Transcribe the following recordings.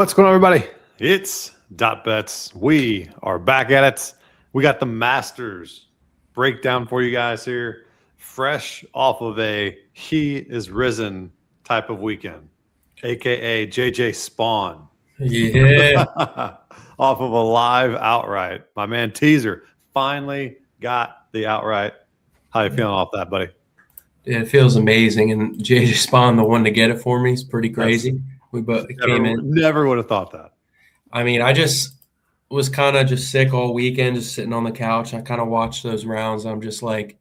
What's going on, everybody? It's Dot Bets. We are back at it. We got the Masters breakdown for you guys here, fresh off of a He Is Risen type of weekend, aka JJ Spawn. Yeah. Off of a live outright. My man Teaser finally got the outright. How you feeling off that, buddy? It feels amazing. And JJ Spawn, the one to get it for me, is pretty crazy. We both came in. Never would have thought that. I mean, I just was kind of just sick all weekend, just sitting on the couch. I kind of watched those rounds. I'm just like,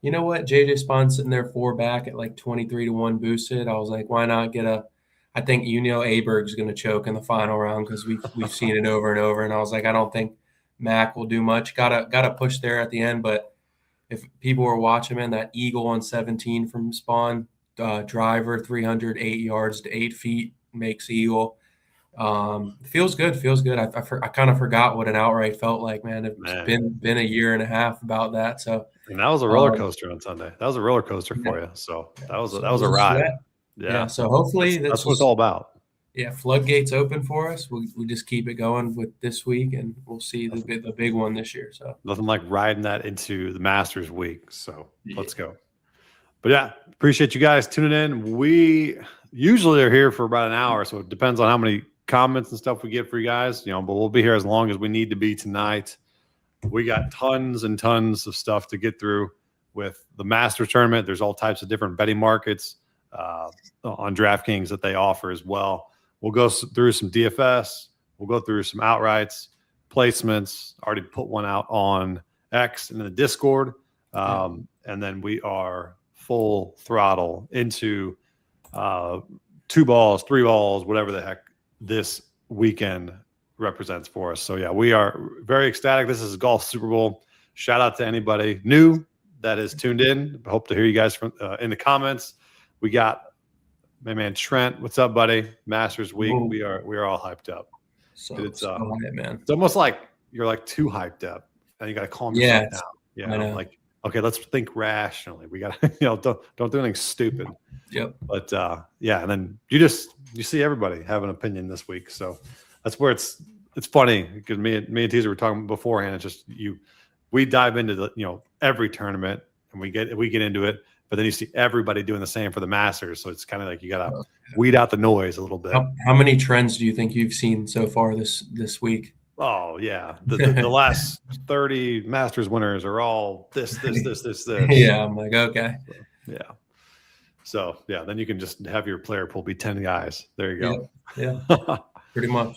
you know what? JJ Spawn sitting there 4 back at like 23-1 boosted. I was like, why not get a – I think Aberg's going to choke in the final round because we've seen it over and over. And I was like, I don't think Mac will do much. Gotta push there at the end. But if people were watching, man, that eagle on 17 from Spawn, driver 308 yards to 8 feet makes eagle. Feels good. I kind of forgot what an outright felt like, man. It's been a year and a half about that. So, and that was a roller coaster on Sunday. That was a roller coaster for you. So that was a ride. Yeah. So hopefully that's what it's all about. Yeah, floodgates open for us. We just keep it going with this week, and we'll see the big one this year. So nothing like riding that into the Masters week. So let's go. But yeah, appreciate you guys tuning in. We usually are here for about an hour, so it depends on how many comments and stuff we get for you guys. But we'll be here as long as we need to be tonight. We got tons and tons of stuff to get through with the Masters tournament. There's all types of different betting markets on DraftKings that they offer as well. We'll go through some DFS. We'll go through some outrights, placements. Already put one out on X and in the Discord. And then we are full throttle into 2 balls, 3 balls, whatever the heck this weekend represents for us. So, yeah, we are very ecstatic. This is Golf Super Bowl. Shout out to anybody new that has tuned in. Hope to hear you guys from in the comments. We got my man Trent. What's up, buddy? Masters week. Ooh. We are all hyped up. So it's man. It's almost like you're like too hyped up, and you got to calm yourself down. Yeah, like okay, let's think rationally. We got to don't do anything stupid. Yep. But and then you see everybody have an opinion this week, so that's where it's funny because me and Teaser were talking beforehand. It's just we dive into the every tournament and we get into it. But then you see everybody doing the same for the Masters. So it's kind of like you got to weed out the noise a little bit. How many trends do you think you've seen so far this week? Oh, yeah. The last 30 Masters winners are all this. Yeah, I'm like, okay. Yeah. So, yeah, then you can just have your player pool be 10 guys. There you go. Yeah. Pretty much.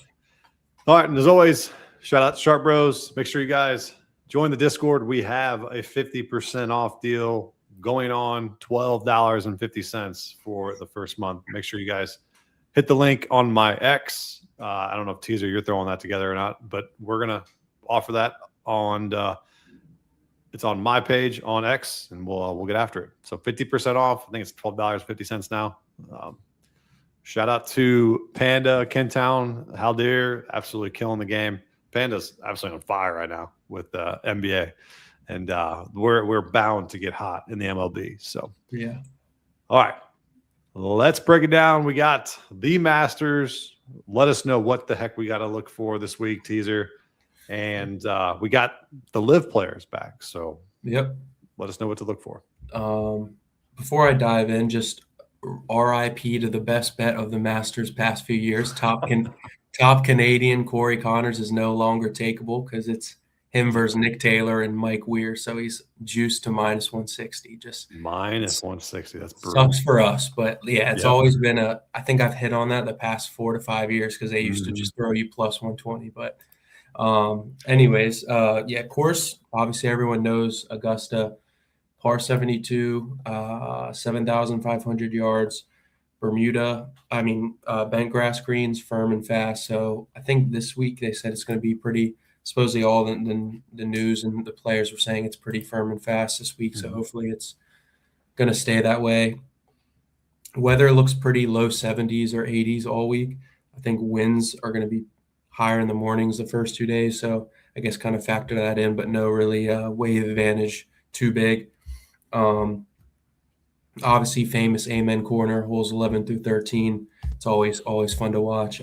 All right. And as always, shout out to Sharp Bros. Make sure you guys join the Discord. We have a 50% off deal going on, $12.50 for the first month. Make sure you guys hit the link on my X. I don't know if Teaser you're throwing that together or not, but we're gonna offer that on. It's on my page on X, and we'll get after it. So 50% off. I think it's $12.50 now. Shout out to Panda, Kentown, Haldir, absolutely killing the game. Panda's absolutely on fire right now with NBA. And we're bound to get hot in the MLB. So, yeah. All right. Let's break it down. We got the Masters. Let us know what the heck we got to look for this week, Teaser. And we got the live players back. So, yep. Let us know what to look for. Before I dive in, just RIP to the best bet of the Masters past few years. Top Canadian Corey Connors is no longer takeable because it's him versus Nick Taylor and Mike Weir, so he's juiced to minus 160. Just minus 160. That's brutal. Sucks for us, but yeah, it's always been I think I've hit on that the past 4 to 5 years because they used to just throw you plus 120. But anyways, course obviously everyone knows Augusta, par 72, 7,500 yards. Bermuda, bent grass greens, firm and fast. So I think this week they said it's going to be pretty. Supposedly all the news and the players were saying it's pretty firm and fast this week, so hopefully it's going to stay that way. Weather looks pretty low 70s or 80s all week. I think winds are going to be higher in the mornings the first 2 days, so I guess kind of factor that in, but no really wave advantage too big. Obviously famous Amen Corner, holes 11 through 13. It's always fun to watch.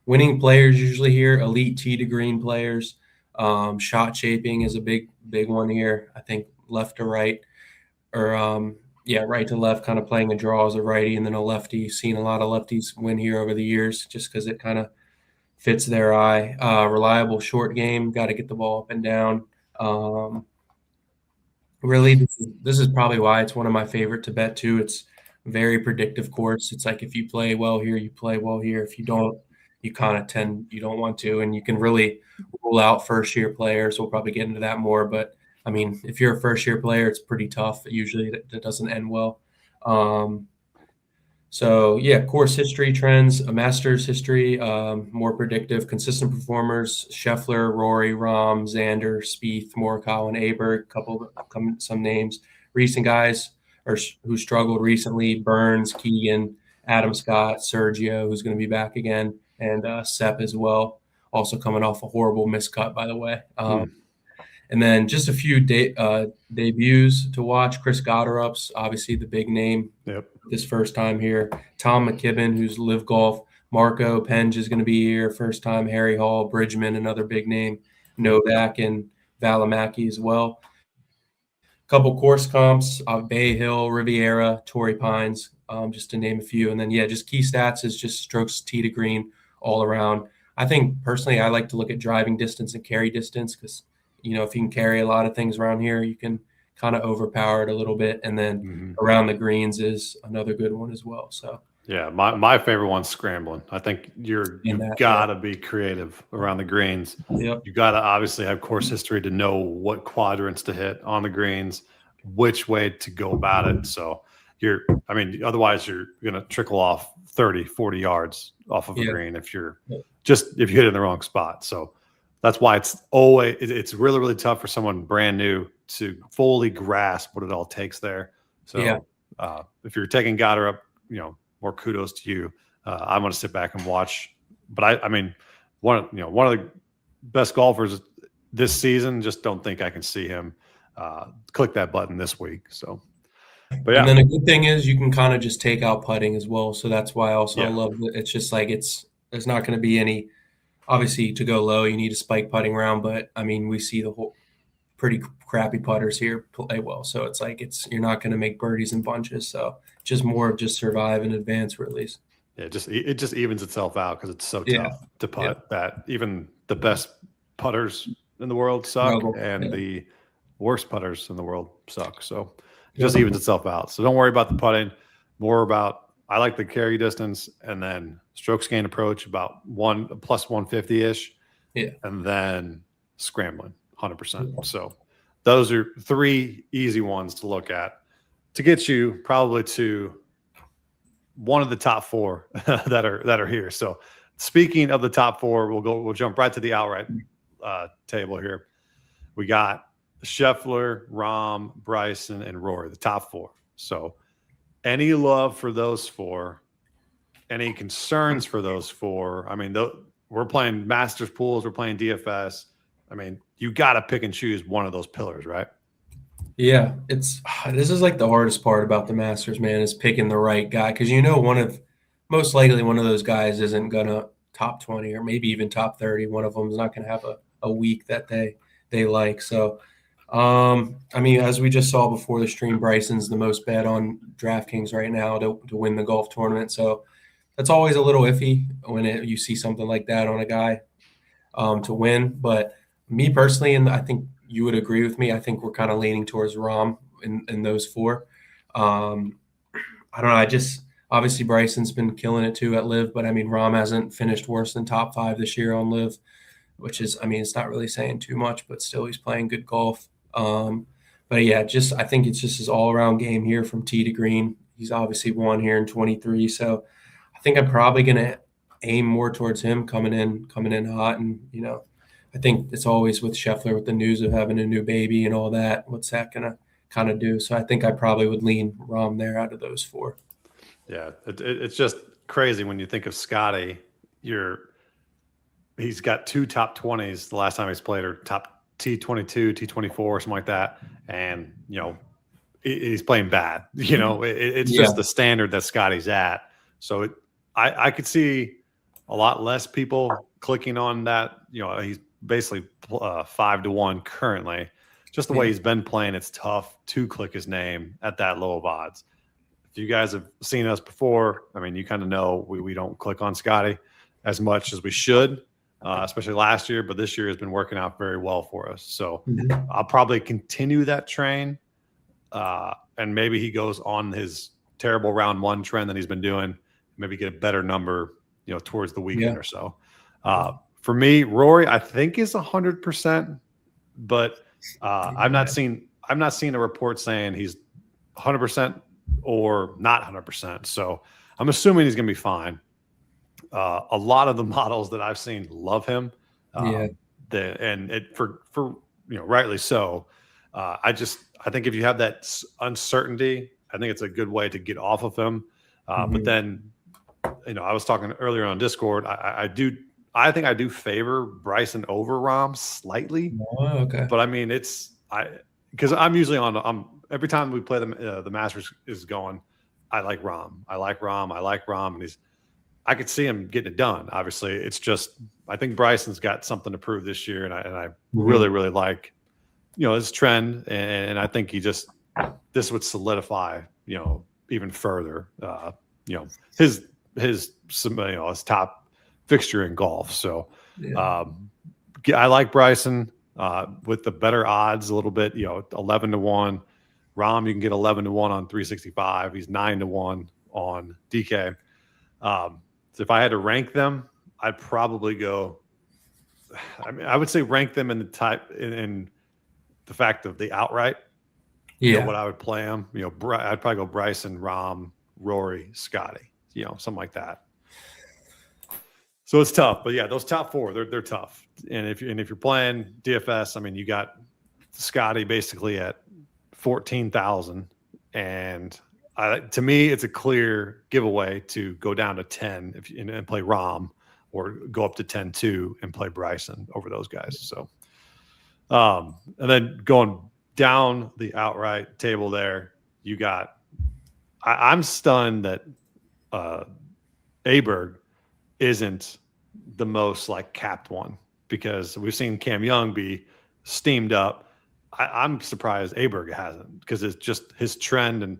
winning players usually here, elite tee to green players. Shot shaping is a big one here. I think left to right, or right to left, kind of playing a draw as a righty and then a lefty. Seen a lot of lefties win here over the years just because it kind of fits their eye. Reliable short game, got to get the ball up and down. Really, this is probably why it's one of my favorite to bet too. It's very predictive course. It's like if you play well here, you play well here. If you don't, you kind of you don't want to, and you can really rule out first-year players. We'll probably get into that more, but I mean, if you're a first-year player, it's pretty tough. Usually, that doesn't end well. So yeah, course history trends, a Masters history, more predictive, consistent performers: Scheffler, Rory, Rahm, Xander, Spieth, Morikawa, and Aberg. Some names. Recent guys who struggled recently: Burns, Keegan, Adam Scott, Sergio, who's going to be back again, and Sepp as well. Also coming off a horrible miscut, by the way. And then just a few debuts to watch. Chris Gotterup's obviously the big name. Yep. This first time here. Tom McKibben, who's Live Golf. Marco Penge is going to be here first time. Harry Hall, Bridgman, another big name. Novak and Valimaki as well. Couple course comps: Bay Hill, Riviera, Torrey Pines, just to name a few. And then just key stats is just strokes tee to green all around. I think personally I like to look at driving distance and carry distance because if you can carry a lot of things around here, you can kind of overpower it a little bit. And then around the greens is another good one as well. So yeah, my favorite one's scrambling. I think you've got to be creative around the greens. Yep. You got to obviously have course history to know what quadrants to hit on the greens, which way to go about it. So otherwise you're going to trickle off 30, 40 yards off of a green if you hit it in the wrong spot. So that's why it's really, really tough for someone brand new to fully grasp what it all takes there. So if you're taking Goddard up, more kudos to you. I'm going to sit back and watch. But I mean, one of the best golfers this season. Just don't think I can see him click that button this week. So, but yeah. And then a good thing is you can kind of just take out putting as well. So that's why I love it. It's just like there's not going to be any. Obviously, to go low, you need a spike putting round. But I mean, we see the whole pretty crappy putters here play well. So it's like you're not going to make birdies in bunches. So just more of just survive and advance release. Yeah, it just evens itself out because it's so tough to putt that even the best putters in the world suck and the worst putters in the world suck. So it just evens itself out. So don't worry about the putting. More about I like the carry distance and then strokes gain approach about plus 150-ish. Yeah. And then scrambling 100%. So those are three easy ones to look at to get you probably to one of the top four that are here. So speaking of the top four, we'll jump right to the outright table here. We got Scheffler, Rahm, Bryson, and Rory, the top four. So any love for those four? Any concerns for those four? I mean, we're playing Masters pools, we're playing DFS. I mean, you got to pick and choose one of those pillars, right? Yeah, this is like the hardest part about the Masters, man, is picking the right guy because most likely one of those guys isn't gonna top 20 or maybe even top 30. One of them is not gonna have a week that they like. So, I mean, as we just saw before the stream, Bryson's the most bet on DraftKings right now to win the golf tournament. So that's always a little iffy when you see something like that on a guy to win. But me personally, and I think you would agree with me, I think we're kind of leaning towards Rahm in those four. I don't know. Obviously Bryson's been killing it too at Live, but I mean, Rahm hasn't finished worse than top 5 this year on Live, which is, I mean, it's not really saying too much, but still he's playing good golf. But yeah, I think it's just his all around game here from tee to green. He's obviously won here in 23. So I think I'm probably going to aim more towards him coming in hot. And, I think it's always with Scheffler with the news of having a new baby and all that. What's that going to kind of do? So I think I probably would lean Rahm there out of those four. Yeah, it's just crazy when you think of Scotty. He's got 2 top 20s the last time he's played, or top T22, T24, something like that. And, he's playing bad. It's just the standard that Scotty's at. So I could see a lot less people clicking on that. He's basically 5-1 currently. Just the way he's been playing, it's tough to click his name at that low of odds. If you guys have seen us before, I mean, you kind of know we don't click on Scotty as much as we should, especially last year. But this year has been working out very well for us. So I'll probably continue that train, and maybe he goes on his terrible round one trend that he's been doing. Maybe get a better number, towards the weekend or so. For me, Rory, I think is 100%, but I've not seen a report saying he's 100% or not 100%. So I'm assuming he's going to be fine. A lot of the models that I've seen love him. Rightly so. I think if you have that uncertainty, I think it's a good way to get off of him. But then, I was talking earlier on Discord. I think I do favor Bryson over Rahm slightly. Oh, okay. But I mean, because I'm usually every time we play the Masters is going, I like Rahm, and I could see him getting it done. Obviously, it's just I think Bryson's got something to prove this year, and I really, really like his trend, and I think this would solidify even further his top fixture in golf. So I like Bryson with the better odds a little bit. 11-1. Rahm, you can get 11-1 on 365. He's 9-1 on DK. So if I had to rank them, I'd probably go. I mean, I would say rank them in in the fact of the outright. What I would play them. I'd probably go Bryson, Rahm, Rory, Scotty. Something like that. So it's tough, but those top four, they're tough. And if you're playing DFS, I mean, you got Scotty basically at 14,000, and to me, it's a clear giveaway to go down to 10 and play Rahm, or go up to 10-2 and play Bryson over those guys. So, and then going down the outright table there, you got. I'm stunned that Aberg isn't the most capped one, because we've seen Cam Young be steamed up. I'm surprised Aberg hasn't, because it's just his trend, and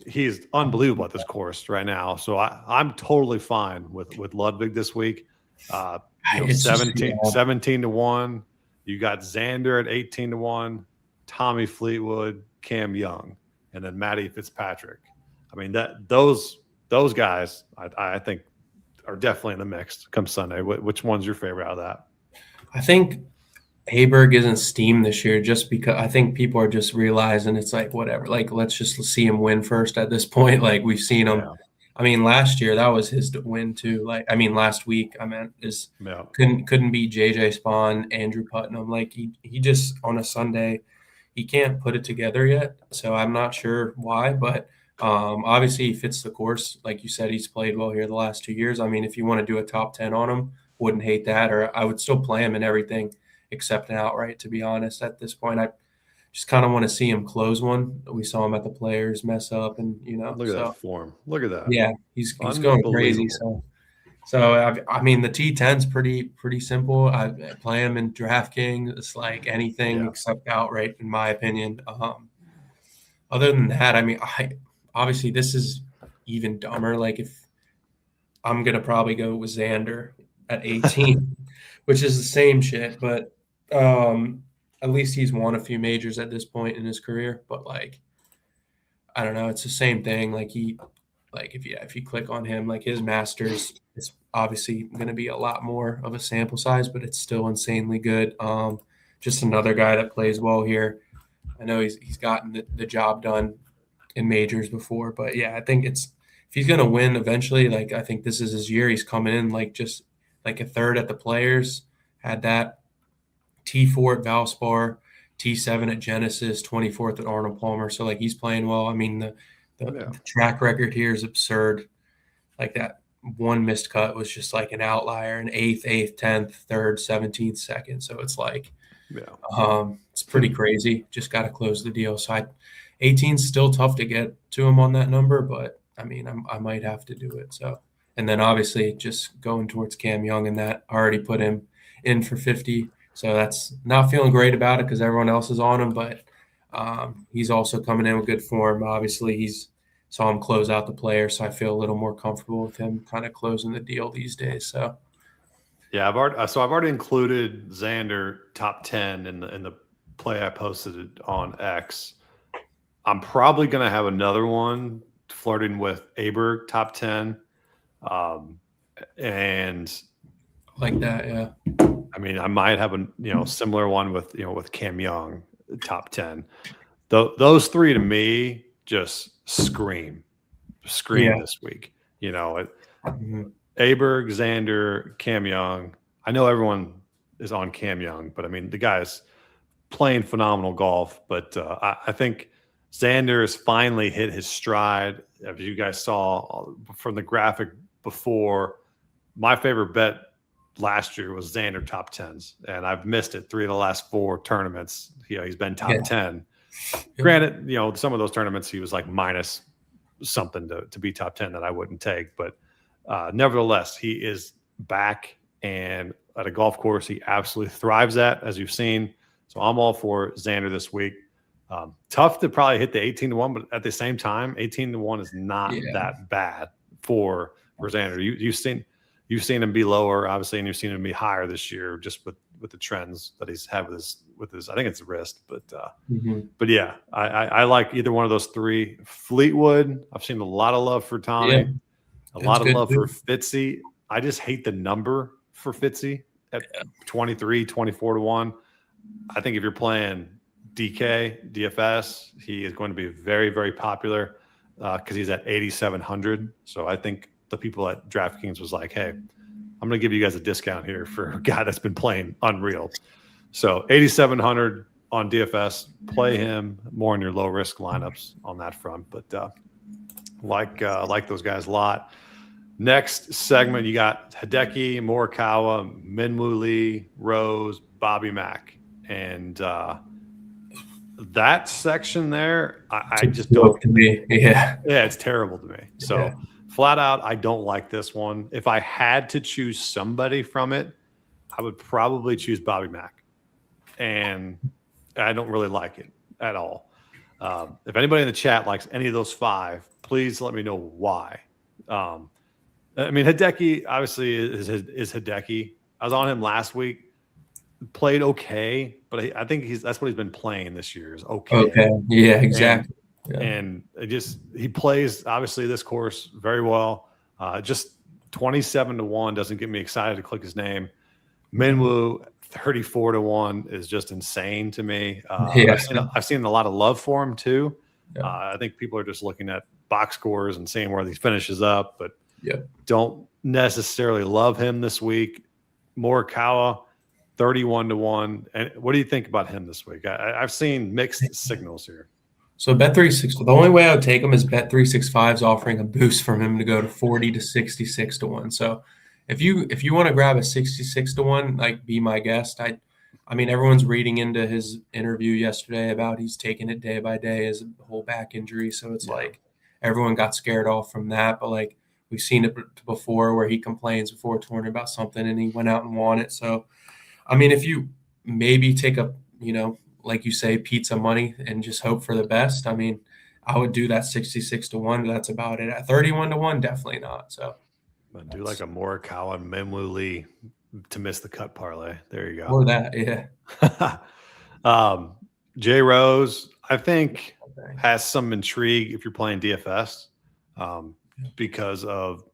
he's unbelievable at this course right now. So I'm totally fine with Ludwig this week. 17-1. You got Xander at 18-1, Tommy Fleetwood, Cam Young, and then Matty Fitzpatrick. I mean, those guys I think are definitely in the mix come Sunday. Which one's your favorite out of that? I think Aberg isn't steamed this year, just because I think people are just realizing it's whatever. Let's just see him win first at this point. We've seen him. Yeah. I mean, last year that was his win too. Last week couldn't beat JJ Spawn, Andrew Putnam. He just on a Sunday, he can't put it together yet. So I'm not sure why, but obviously he fits the course. Like you said, he's played well here the last 2 years. I mean, if you want to do a top 10 on him, wouldn't hate that, or I would still play him in everything except an outright, to be honest. At this point, I just kind of want to see him close one. We saw him at the Players mess up, and look at that form. Look at that. Yeah, he's going crazy. So I mean, the T10's pretty simple. I play him in DraftKings. It's anything except outright, in my opinion. Other than that, I mean, obviously this is even dumber. If I'm gonna probably go with Xander at 18, which is the same shit, but at least he's won a few majors at this point in his career. But I don't know, it's the same thing. If you click on him, his Masters is obviously going to be a lot more of a sample size, but it's still insanely good. Just another guy that plays well here. I know he's gotten the job done in majors before, but I think if he's going to win eventually, I think this is his year. He's coming in just a third at the Players, had that T4 at Valspar, T7 at Genesis, 24th at Arnold Palmer. So he's playing well. I mean, the track record here is absurd. That one missed cut was just an outlier, an 8th, 10th, 3rd, 17th, 2nd. So it's it's pretty crazy. Just got to close the deal. So 18's still tough to get to him on that number, but I mean, I might have to do it. So And then obviously just going towards Cam Young and that, I already put him in for 50. So that's not feeling great about it because everyone else is on him, but he's also coming in with good form. Obviously, saw him close out the player, so I feel a little more comfortable with him kind of closing the deal these days. So yeah, I've already included Xander top 10 in the play I posted on X. I'm probably going to have another one flirting with Aberg top 10. And like that, yeah. I mean, I might have a similar one with Cam Young top 10. Those three to me just scream this week. Mm-hmm. Aberg, Xander, Cam Young. I know everyone is on Cam Young, but I mean the guy's playing phenomenal golf. But I think Xander has finally hit his stride. As you guys saw from the graphic before, my favorite bet last year was Xander top 10s, and I've missed it 3 of the last 4 tournaments. He's been top 10. Granted, some of those tournaments he was like minus something to be top 10 that I wouldn't take, but nevertheless, he is back, and at a golf course he absolutely thrives at, as you've seen. So I'm all for Xander this week. Tough to probably hit the 18-1, but at the same time, 18-1 is not that bad for Xander. You've seen him be lower, obviously, and you've seen him be higher this year, just with the trends that he's had with his I think it's wrist, but yeah, I like either one of those three. Fleetwood, I've seen a lot of love for Tommy, a lot of love for Fitzy. I just hate the number for Fitzy at 23, 24-1. I think if you're playing DFS, he is going to be very, very popular because he's at 8,700. So I think the people at DraftKings was like, hey, I'm going to give you guys a discount here for a guy that's been playing unreal. So 8,700 on DFS. Play him more in your low risk lineups on that front. But like those guys a lot. Next segment, you got Hideki, Morikawa, Minwoo Lee, Rose, Bobby Mack. And that section there, I just don't. Yeah, it's terrible to me. So flat out, I don't like this one. If I had to choose somebody from it, I would probably choose Bobby Mack. And I don't really like it at all. If anybody in the chat likes any of those 5, please let me know why. I mean, Hideki obviously is Hideki. I was on him last week. Played okay, but I think that's what he's been playing this year is okay. Okay. Yeah, exactly. And he plays obviously this course very well. Just 27-1 doesn't get me excited to click his name. Minwoo 34-1 is just insane to me. I've seen a lot of love for him too. I think people are just looking at box scores and seeing where he finishes up, but don't necessarily love him this week. Morikawa 31-1. And what do you think about him this week? I've seen mixed signals here. So Bet365, the only way I would take him is Bet365 is offering a boost from him to go to 40 to 66-1. So if you want to grab a 66-1, like be my guest. I mean, everyone's reading into his interview yesterday about he's taking it day by day as a whole back injury. So it's like everyone got scared off from that. But like we've seen it before where he complains before a tournament about something and he went out and won it. So, I mean, if you maybe take a, like you say, pizza money and just hope for the best, I mean, I would do that 66-1. That's about it. At 31-1, definitely not. So I'd do like a Morikawa and Minwoo Lee to miss the cut parlay. There you go. Or that, Jay Rose, I think, has some intrigue if you're playing DFS because of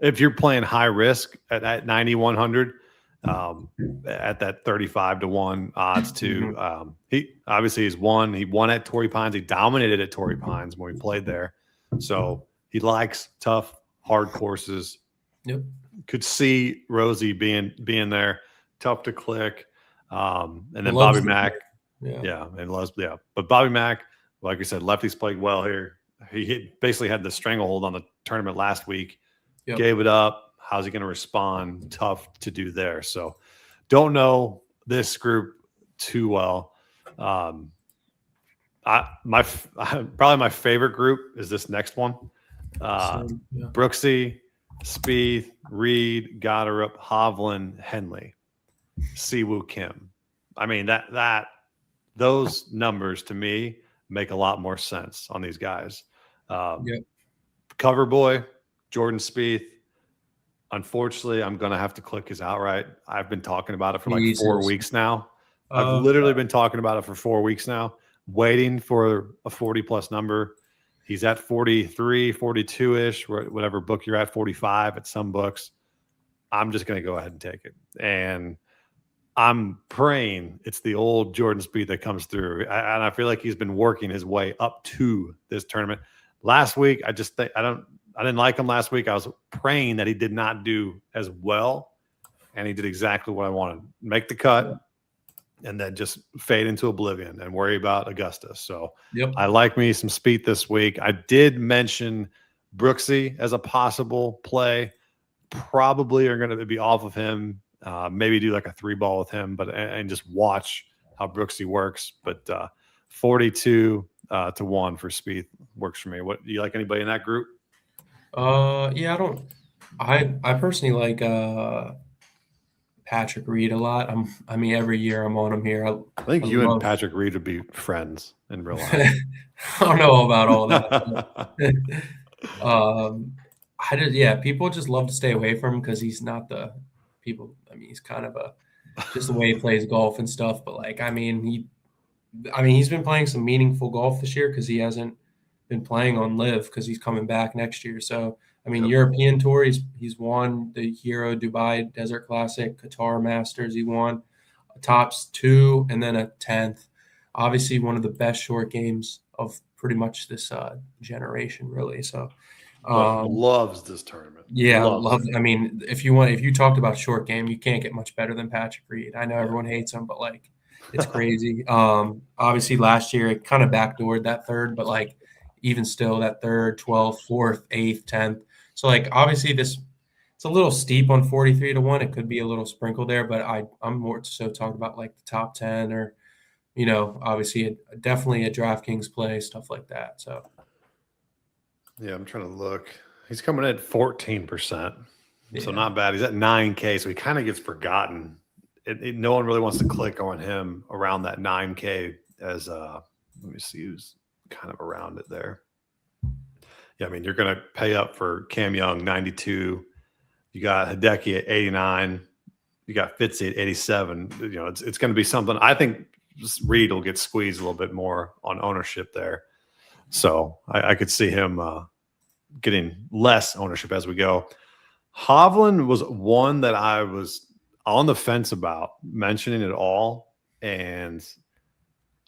if you're playing high risk at 9,100 at that 35-1 odds too. He obviously has won. He won at Torrey Pines. He dominated at Torrey Pines when we played there. So he likes tough, hard courses. Yep. Could see Rosie being there, tough to click. And then Bobby Mack. But Bobby Mack, like I said, lefties played well here. He basically had the stranglehold on the tournament last week. Gave it up. How's he going to respond? Tough to do there. So don't know this group too well. Probably my favorite group is this next one. Brooksy, Spieth, Reed, Goddard, Hovland, Henley, Siwoo Kim. I mean, those numbers to me make a lot more sense on these guys. Cover boy, Jordan Spieth. Unfortunately, I'm going to have to click his outright. I've been talking about it for like 4 weeks now. I've literally been talking about it for 4 weeks now, waiting for a 40-plus number. He's at 43, 42-ish, whatever book you're at, 45 at some books. I'm just going to go ahead and take it. And I'm praying it's the old Jordan Spieth that comes through. And I feel like he's been working his way up to this tournament. Last week, I didn't like him last week. I was praying that he did not do as well, and he did exactly what I wanted. Make the cut, and then just fade into oblivion and worry about Augusta. So I like me some Spieth this week. I did mention Brooksy as a possible play. Probably are going to be off of him. Maybe do like a 3-ball with him, and just watch how Brooksy works. But 42 to 1 for Spieth works for me. What do you like? Anybody in that group? I personally like Patrick Reed a lot. Every year I'm on him here. I think you and Patrick Reed would be friends in real life. I don't know about all that. People just love to stay away from him because he's not the people. He's kind of just the way he plays golf and stuff. But he's been playing some meaningful golf this year because he hasn't been playing on Live because he's coming back next year. So, European Tour, he's won the Hero Dubai Desert Classic, Qatar Masters. He won a tops 2 and then a 10th. Obviously, one of the best short games of pretty much this generation, really. So, loves this tournament. Yeah, love. If you talked about short game, you can't get much better than Patrick Reed. I know everyone hates him, but it's crazy. Obviously, last year it kind of backdoored that third, but even still, that 3rd, 12th, 4th, 8th, 10th. So, obviously, it's a little steep on 43 to 1. It could be a little sprinkle there, but I'm more so talking about the top 10 or, obviously, definitely a DraftKings play, stuff like that. So, yeah, I'm trying to look. He's coming in at 14%, so not bad. He's at 9K, so he kind of gets forgotten. No one really wants to click on him around that 9K as let me see who's kind of around it there. Yeah, you're going to pay up for Cam Young, 92. You got Hideki at 89. You got Fitzy at 87. It's going to be something. I think Reed will get squeezed a little bit more on ownership there. So I could see him getting less ownership as we go. Hovland was one that I was on the fence about mentioning at all, and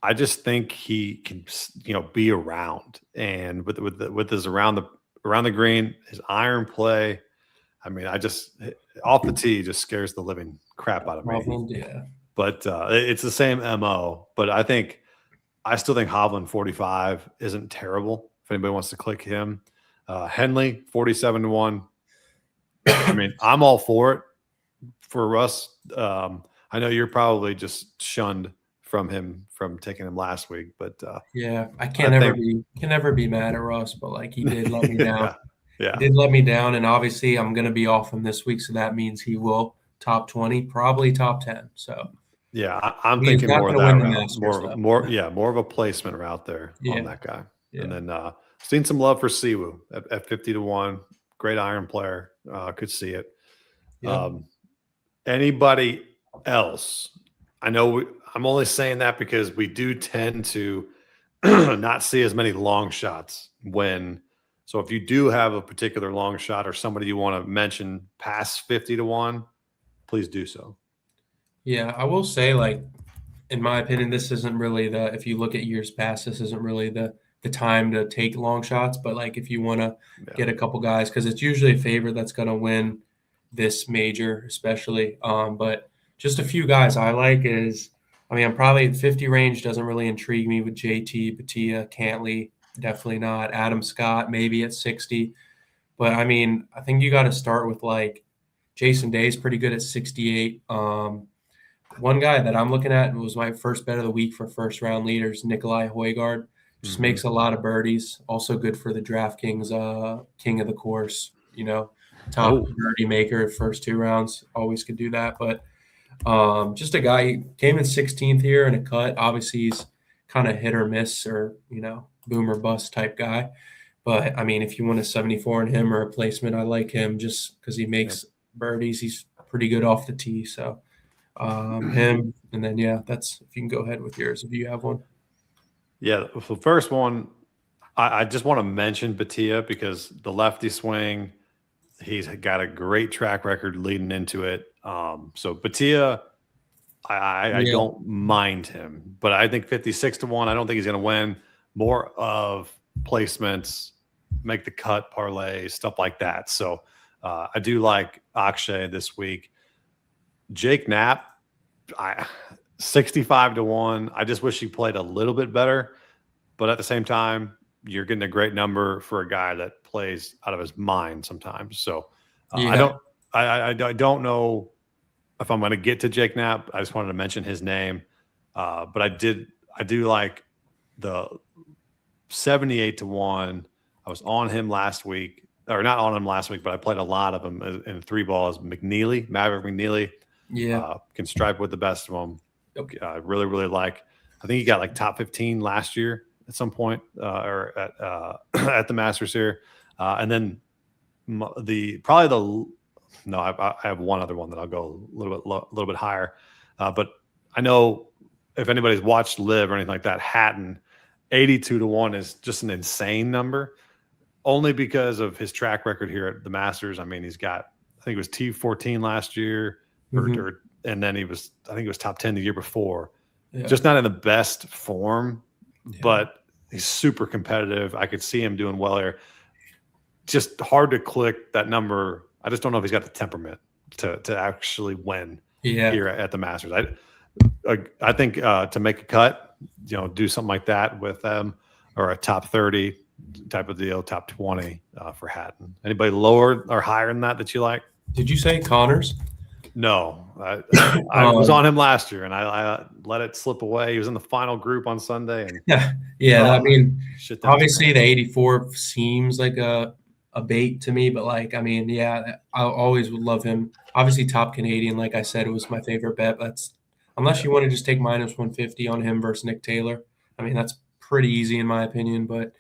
I just think he can, be around, and with his around the green, his iron play. I just off the tee just scares the living crap out of me. Hovland, yeah. But it's the same MO. But I still think Hovland 45 isn't terrible. If anybody wants to click him, Henley 47 to 1. I'm all for it for Russ. I know you're probably just shunned from taking him last week, but I can never be mad at Russ, but he did let me down. Yeah. He did let me down, and obviously I'm going to be off him this week, so that means he will top 20, probably top 10. So yeah, I'm thinking more of that route. More of a placement route there on that guy. Yeah. And then seen some love for Siwoo at 50 to 1. Great iron player. Could see it. Yeah. Anybody else? I know I'm only saying that because we do tend to not see as many long shots so if you do have a particular long shot or somebody you want to mention past 50 to 1, please do so. Yeah, I will say, in my opinion, this isn't really if you look at years past, this isn't really the time to take long shots. But if you want to get a couple guys, because it's usually a favorite that's going to win this major, especially. But just a few guys I like is, I'm probably at 50 range, doesn't really intrigue me with JT, Batia, Cantley, definitely not. Adam Scott, maybe at 60. But I think you got to start with Jason Day's pretty good at 68. One guy that I'm looking at was my first bet of the week for first round leaders, Nikolai Højgaard. Just makes a lot of birdies. Also good for the DraftKings king of the course. Top birdie maker first 2 rounds. Always could do that. But just a guy, he came in 16th here in a cut. Obviously, he's kind of hit or miss or, boom or bust type guy. But, I mean, if you want a 74 in him or a placement, I like him just because he makes birdies. He's pretty good off the tee. So him. And then, that's if you can go ahead with yours if you have one. Yeah, the first one, I just want to mention Batia because the lefty swing, he's got a great track record leading into it. So Batia, I don't mind him, but I think 56 to 1, I don't think he's going to win. More of placements, make the cut, parlay, stuff like that. So I do like Akshay this week. Jake Knapp, 65 to 1. I just wish he played a little bit better, but at the same time, you're getting a great number for a guy that plays out of his mind sometimes. So I don't know if I'm going to get to Jake Knapp. I just wanted to mention his name, but I do like the 78 to 1. I was on him last week, or not on him last week, but I played a lot of him in 3 balls. Maverick McNeely. Can stripe with the best of them. I really, really like. I think he got like top 15 last year at some point, or at the Masters here. And then I have one other one that I'll go a little bit higher. But I know if anybody's watched Live or anything like that, Hatton 82 to 1 is just an insane number, only because of his track record here at the Masters. I mean, he's got, I think it was T14 last year. And then I think he was top 10 the year before. Just not in the best form, but he's super competitive. I could see him doing well here. Just hard to click that number. I just don't know if he's got the temperament to actually win here at the Masters. I think to make a cut, do something like that with them, or a top 30 type of deal, top 20 for Hatton. Anybody lower or higher than that you like? Did you say Connors? No, I was on him last year, and I let it slip away. He was in the final group on Sunday, and I mean, obviously the 84 seems like a bait to me, but I always would love him. Obviously, top Canadian, like I said, it was my favorite bet. That's unless you want to just take minus 150 on him versus Nick Taylor. I mean, that's pretty easy in my opinion, but.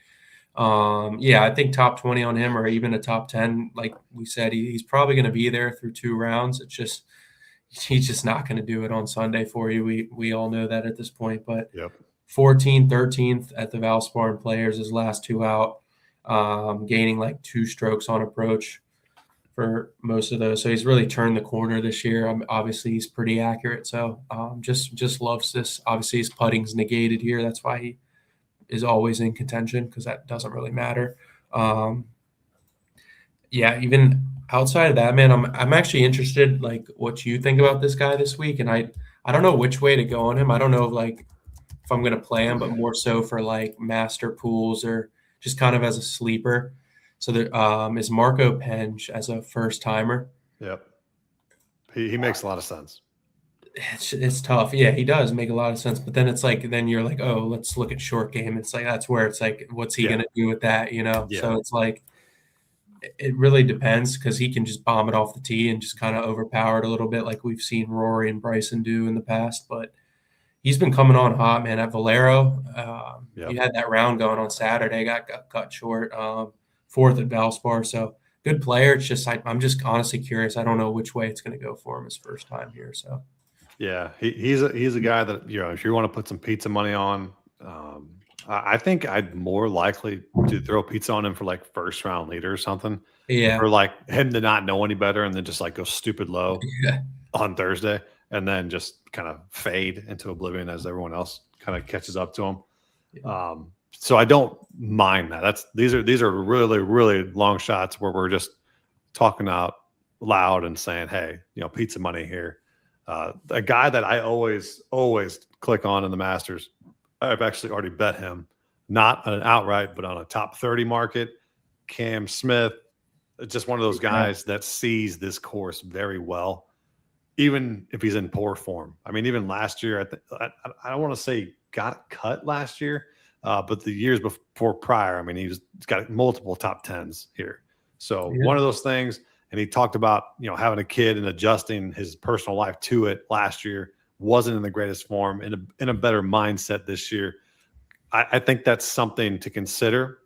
I think top 20 on him or even a top 10, like we said, he's probably going to be there through 2 rounds. It's just, he's just not going to do it on Sunday for you. We all know that at this point, but 14th, 13th at the Valspar Players, his last 2 out, gaining like 2 strokes on approach for most of those. So he's really turned the corner this year. Obviously he's pretty accurate. So, just loves this. Obviously his putting's negated here. That's why he is always in contention because that doesn't really matter. Even outside of that, man, I'm actually interested like what you think about this guy this week, and I don't know which way to go on him. I don't know like if I'm going to play him, but more so for like master pools or just kind of as a sleeper. So there is Marco Penge as a first timer. Yep, he makes a lot of sense. It's tough. Yeah, he does make a lot of sense. But then it's like, then you're like, oh, let's look at short game. It's like, that's where it's like, what's he going to do with that? Yeah. So it's like, it really depends because he can just bomb it off the tee and just kind of overpower it a little bit like we've seen Rory and Bryson do in the past. But he's been coming on hot, man. At Valero, he had that round going on Saturday, got cut short, 4th at Valspar. So good player. It's just, I'm just honestly curious. I don't know which way it's going to go for him his first time here. So. Yeah, he's a guy that, if you want to put some pizza money on, I think I'd more likely to throw pizza on him for like first round leader or something. Yeah. Or like him to not know any better and then just like go stupid low on Thursday and then just kind of fade into oblivion as everyone else kind of catches up to him. Yeah. So I don't mind that. These are really, really long shots where we're just talking out loud and saying, hey, pizza money here. A guy that I always click on in the Masters, I've actually already bet him, not on an outright, but on a top 30 market. Cam Smith, just one of those guys that sees this course very well, even if he's in poor form. I mean, even last year, I don't want to say got cut last year, but the years before prior, I mean, he's got multiple top 10s here. So Yeah. one of those things, and he talked about, having a kid and adjusting his personal life to it last year, wasn't in the greatest form, in a better mindset this year. I think that's something to consider.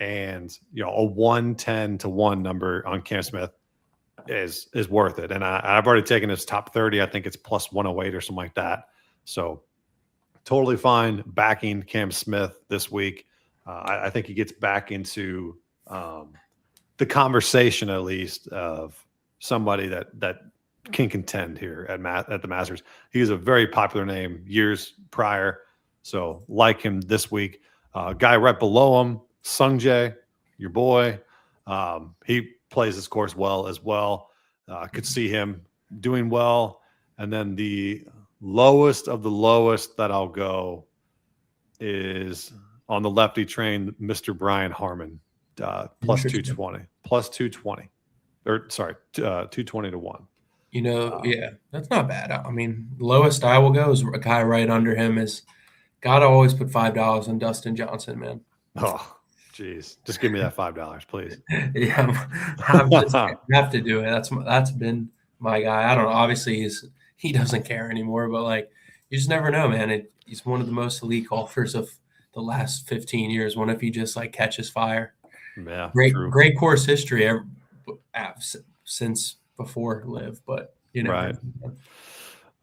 And, a 110-1 number on Cam Smith is worth it. And I've already taken his top 30. I think it's plus 108 or something like that. So totally fine backing Cam Smith this week. I think he gets back into the conversation, at least, of somebody that can contend here at the Masters. He was a very popular name years prior, so like him this week. Guy right below him, Sung Jae, your boy. He plays this course well as well. Could see him doing well. And then the lowest of the lowest that I'll go is on the lefty train, Mr. Brian Harmon, plus 220. Plus 220. Or, sorry, 220-1. Yeah, that's not bad. I mean, lowest I will go is a guy right under him is gotta always put $5 on Dustin Johnson, man. Oh, geez. Just give me that $5, please. Yeah, I have to do it. That's been my guy. I don't know. Obviously, he doesn't care anymore, but like you just never know, man. He's one of the most elite golfers of the last 15 years. What if he just like catches fire? Yeah, great course history since before Live, but right.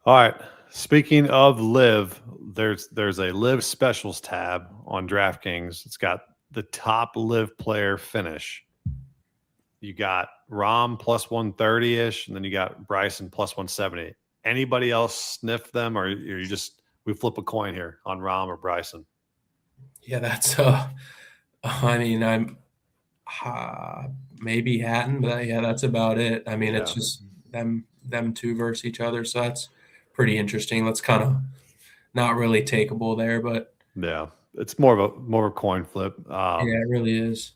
All right. Speaking of Live, there's a Live Specials tab on DraftKings. It's got the top Live player finish. You got Rahm plus 130-ish, and then you got Bryson plus 170. Anybody else sniff them, or you just we flip a coin here on Rahm or Bryson? Yeah, that's I mean, I'm maybe Hatton, but yeah, that's about it. I mean, it's just them two versus each other, so that's pretty interesting. That's kind of not really takeable there, but yeah, it's more of a coin flip. Yeah, it really is.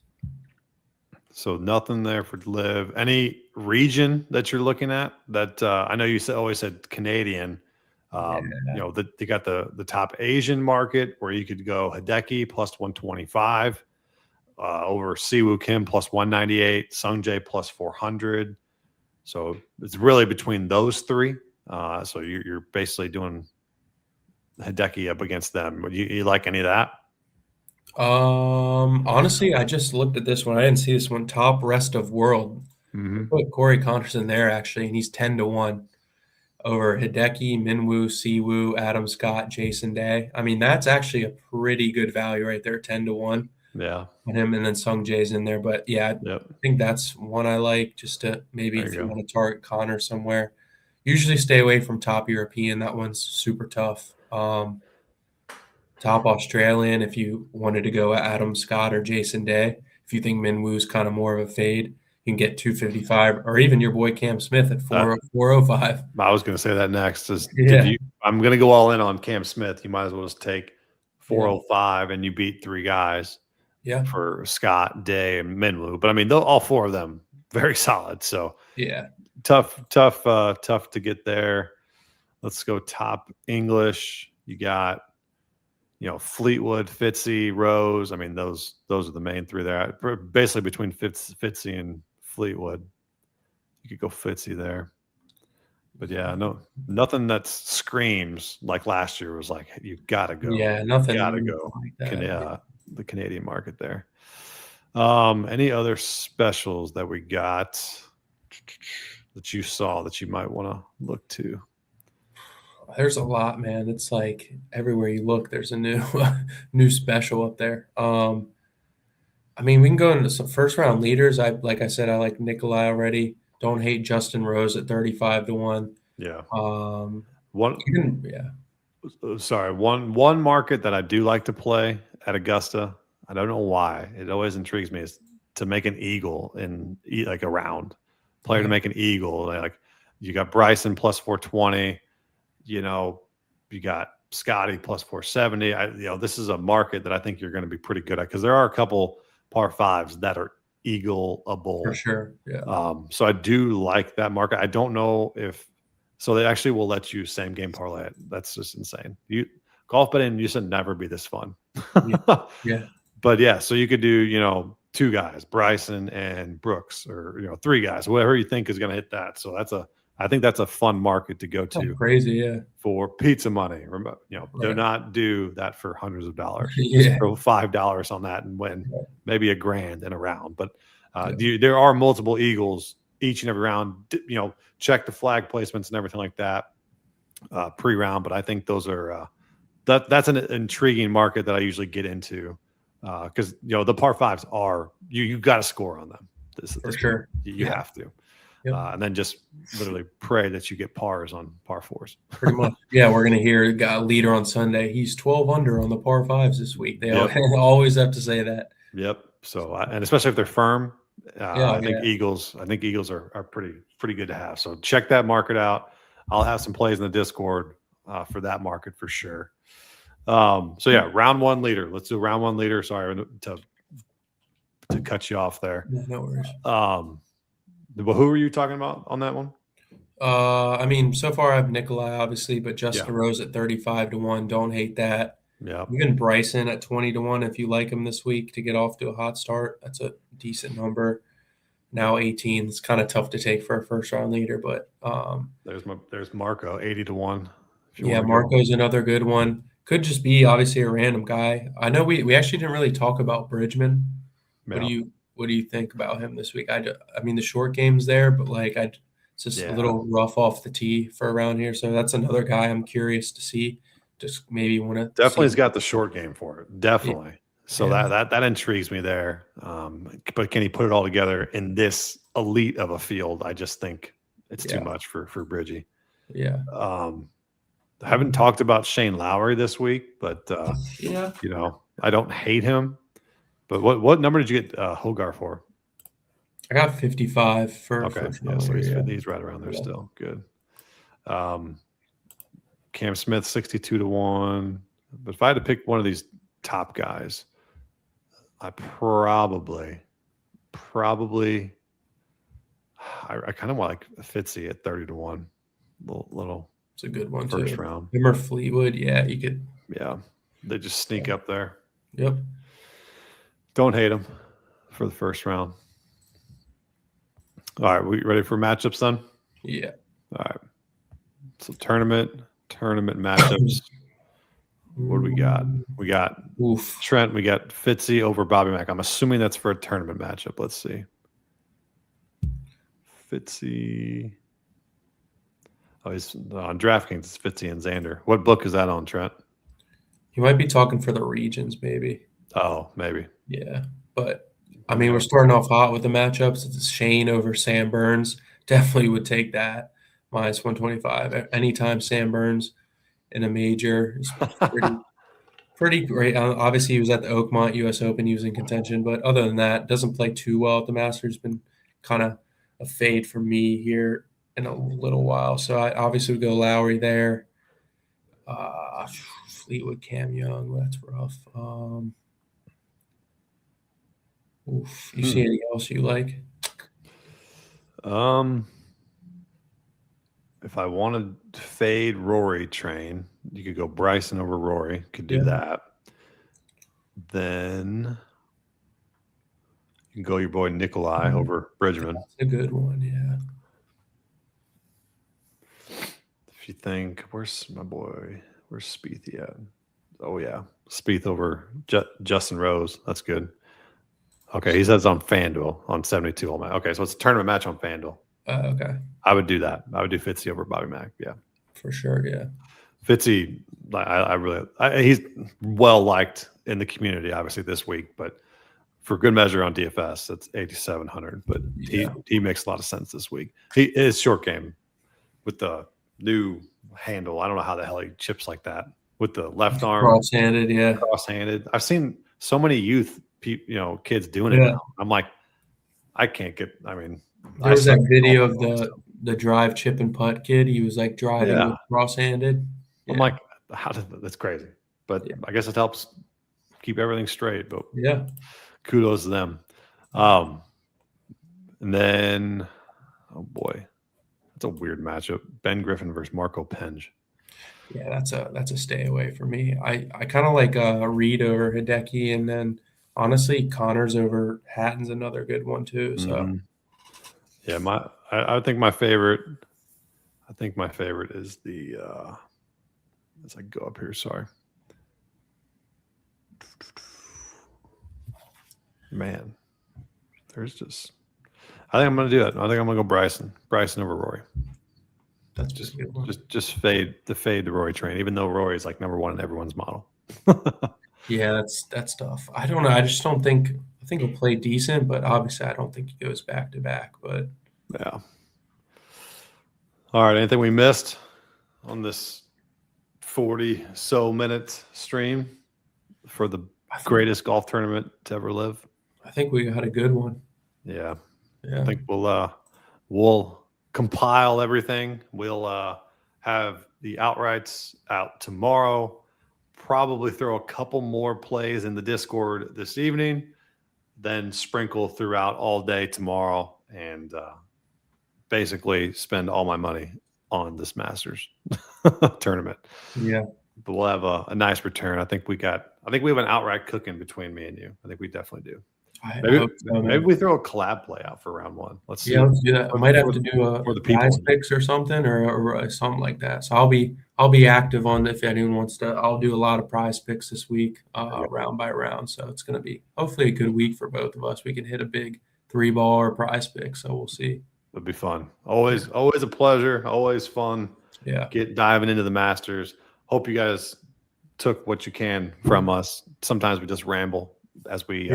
So nothing there for Live. Any region that you're looking at that I know you always said Canadian. They got the top Asian market where you could go Hideki plus 125, over Siwoo Kim plus 198, Sung Jae plus 400. So it's really between those three. So you're basically doing Hideki up against them. You like any of that? Honestly, I just looked at this one. I didn't see this one. Top rest of world. Mm-hmm. Put Corey Connerson there actually, and he's 10-1 over Hideki, Minwoo, Siwoo, Adam Scott, Jason Day. I mean, that's actually a pretty good value right there, 10-1. Yeah, on him, and then Sung Jae's in there. But yeah, I think that's one I like, just to maybe if you want to target Connor somewhere. Usually stay away from top European. That one's super tough. Top Australian, if you wanted to go Adam Scott or Jason Day. If you think Minwoo's kind of more of a fade, you can get 255, or even your boy Cam Smith at 405. I was going to say that next. I'm going to go all in on Cam Smith. You might as well just take 405 and you beat three guys. Yeah, for Scott, Day, and Minwoo. But I mean, all four of them very solid. So yeah, tough to get there. Let's go top English. You got, Fleetwood, Fitzy, Rose. I mean, those are the main three there. Basically between Fitzy and Fleetwood. You could go Fitzy there. But yeah, nothing that screams like last year was like you gotta go. Yeah, nothing. Gotta go. Like that. The Canadian market there. Any other specials that we got that you saw that you might want to look to? There's a lot, man. It's like everywhere you look, there's a new special up there. I mean, we can go into some first round leaders. Like I said, I like Nikolai already. Don't hate Justin Rose at 35-1. Yeah. One market that I do like to play at Augusta. I don't know why. It always intrigues me is to make an eagle in like a round. Player to make an eagle. Like you got Bryson plus 420. You got Scotty plus 470. This is a market that I think you're going to be pretty good at because there are a couple par fives that are eagle-able. For sure. Yeah. So I do like that market. I don't know if they actually will let you same game parlay it. That's just insane. golf betting used to never be this fun. Yeah. But yeah, so you could do, 2 guys, Bryson and Brooks, or 3 guys, whatever you think is going to hit that. So I think that's a fun market to go to. Crazy, yeah. For pizza money. Do Right. not do that for hundreds of dollars. Yeah. Just throw $5 on that and win maybe $1,000 in a round. But there are multiple eagles each and every round. Check the flag placements and everything like that pre-round. But I think those are that's an intriguing market that I usually get into because the par fives are you got to score on them. For sure, you have to. Yep. And then just literally pray that you get pars on par fours. Pretty much. Yeah, we're going to hear a leader on Sunday. He's 12 under on the par fives this week. They always have to say that. Yep. So, and especially if they're firm, I think Eagles are pretty good to have. So check that market out. I'll have some plays in the Discord for that market for sure. So yeah, round 1 leader. Let's do round 1 leader. Sorry to cut you off there. No worries. But who are you talking about on that one? I mean, so far I have Nikolai, obviously, but Justin Rose at 35-1. Don't hate that. Yeah. Even Bryson at 20-1 if you like him this week to get off to a hot start. That's a decent number. Now 18. It's kind of tough to take for a first round leader, but there's Marco 80-1. Yeah, Marco's another good one. Could just be obviously a random guy. I know we actually didn't really talk about Bridgman. Yeah. What do you think about him this week? I mean, the short game's there, but it's just a little rough off the tee for around here. So that's another guy I'm curious to see. Just maybe want to definitely has got the short game for it. Definitely. Yeah. So that intrigues me there. But can he put it all together in this elite of a field? I just think it's too much for Bridgie. Yeah. I haven't talked about Shane Lowry this week, but I don't hate him. But what number did you get Hogar for? I got 55 for first so he's right around there still. Good. Cam Smith 62-1. But if I had to pick one of these top guys, I probably I kind of want like Fitzy at 30-1. Little it's a good one first too. round. Remember Fleetwood? Yeah, you could. Yeah, they just sneak up there. Yep. Don't hate them for the first round. All right, we ready for matchups then? Yeah. All right. So tournament matchups. What do we got? We got Trent. We got Fitzy over Bobby Mack. I'm assuming that's for a tournament matchup. Let's see. Fitzy. Oh, he's on DraftKings. It's Fitzy and Xander. What book is that on, Trent? You might be talking for the regions, maybe. Oh, maybe. Yeah, but I mean, we're starting off hot with the matchups. It's Shane over Sam Burns. Definitely would take that minus 125 anytime Sam Burns in a major. Is pretty great. Obviously, he was at the Oakmont U.S. Open. He was in contention, but other than that, doesn't play too well at the Masters. Been kind of a fade for me here in a little while. So I obviously would go Lowry there. Fleetwood, Cam Young. That's rough. You see anything else you like? If I wanted to fade Rory train, you could go Bryson over Rory. Could do that. Then you can go your boy Nikolai over Bridgman. That's a good one, yeah. If you think, where's my boy? Where's Spieth at? Oh yeah, Spieth over Justin Rose. That's good. Okay, he says on FanDuel on 72 all match. Okay, so it's a tournament match on FanDuel. Okay. I would do that. I would do Fitzy over Bobby Mack. Yeah. For sure, yeah. Fitzy, he's well liked in the community, obviously, this week, but for good measure on DFS, it's 8,700. But he makes a lot of sense this week. His short game with the new handle. I don't know how the hell he chips like that with the left arm. Cross-handed, yeah. Cross-handed. I've seen so many kids doing it now. I'm like, I can't get. I mean, there was that video of the drive, chip, and putt kid. He was like driving with cross-handed. Yeah. I'm like, that's crazy. But I guess it helps keep everything straight. But kudos to them. And then, oh boy, that's a weird matchup. Ben Griffin versus Marco Penge. Yeah, that's a stay away for me. I kind of like Reed over Hideki, and then honestly, Connors over Hatton's another good one too. So Yeah, I think my favorite. I think my favorite is the. As I go up here, sorry. Man, there's just. I think I'm going to do it. I think I'm going to go Bryson. Bryson over Rory. that's just a good one. Just fade the Rory train, even though Rory's like number one in everyone's model. Yeah, that's tough. I don't know. I just don't think. I think he'll play decent, but obviously, I don't think he goes back to back. But Yeah. All right. Anything we missed on this 40 so minute stream for the greatest golf tournament to ever live? I think we got a good one. Yeah. Yeah. I think we'll compile everything. We'll have the outrights out tomorrow. Probably throw a couple more plays in the Discord this evening, then sprinkle throughout all day tomorrow, and basically spend all my money on this Masters tournament. Yeah. But we'll have a nice return. I think we have an outright cooking between me and you. I think we definitely do. Maybe we throw a collab play out for round one. Let's see. Yeah, let's do that. I might have to do a for the people. PrizePicks or something or something like that. So I'll be active on if anyone wants to. I'll do a lot of PrizePicks this week, round by round. So it's going to be hopefully a good week for both of us. We can hit a big 3-ball or PrizePick. So we'll see. It'd be fun. Always a pleasure. Always fun. Yeah. Diving into the Masters. Hope you guys took what you can from us. Sometimes we just ramble as we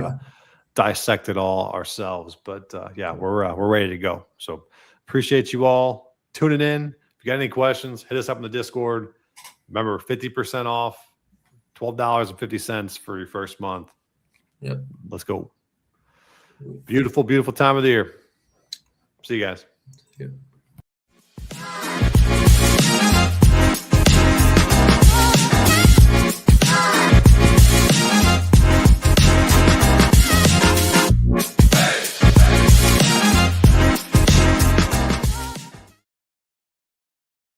dissect it all ourselves. But we're ready to go. So appreciate you all tuning in. If you got any questions, hit us up in the Discord. Remember, 50% off, $12.50 for your first month. Yep. Let's go. Beautiful, beautiful time of the year. See you guys. Yeah.